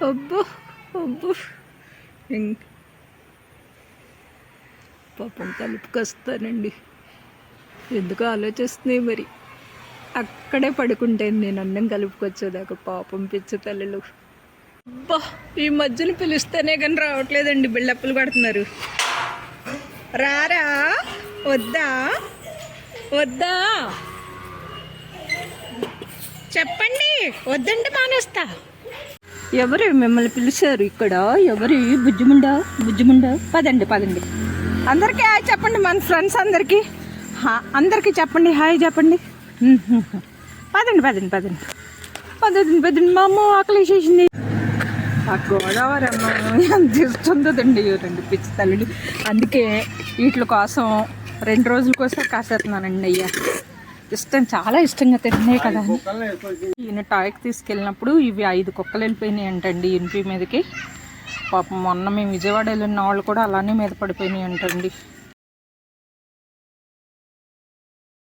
అబ్బో అబ్బో పాపం కలుపుకొస్తానండి. ఎందుకు ఆలోచిస్తున్నాయి మరి. అక్కడే పడుకుంటాను నేను అన్నం కలుపుకొచ్చేదాకా. పాపం పిచ్చి తల్లులు. అబ్బా ఈ మధ్యన పిలుస్తేనే కానీ రావట్లేదండి. బిళ్ళప్పులు కొడుతున్నారు. రారా, వద్దా వద్దా చెప్పండి. వద్దంటే మానేస్తా. ఎవరు మిమ్మల్ని పిలిచారు ఇక్కడ? ఎవరు? బుజ్జిముండా బుజ్జిముండా. పదండి పదండి. అందరికీ హాయ్ చెప్పండి. మన ఫ్రెండ్స్ అందరికీ అందరికీ చెప్పండి, హాయ్ చెప్పండి. పదండి పదండి పదండి పదండి పదండి. మా అమ్మ ఆకలి చేసింది. ఆ గోదావరి అమ్మ ఎంత ఇస్తుందండి రెండు పిచ్చి తల్లులు. అందుకే వీటి కోసం 2 రోజులకోసం కాసేస్తున్నానండి. అయ్యా ఇష్టం, చాలా ఇష్టంగా తింటున్నాయి కదా. ఈయన టాయ్కి తీసుకెళ్ళినప్పుడు ఇవి 5 కుక్కలు వెళ్ళిపోయినాయి అంటండి ఎన్పి మీదకి. పాపం మొన్న మేము విజయవాడ వెళ్ళిన వాళ్ళు కూడా అలానే మీద పడిపోయినాయి అంటండి.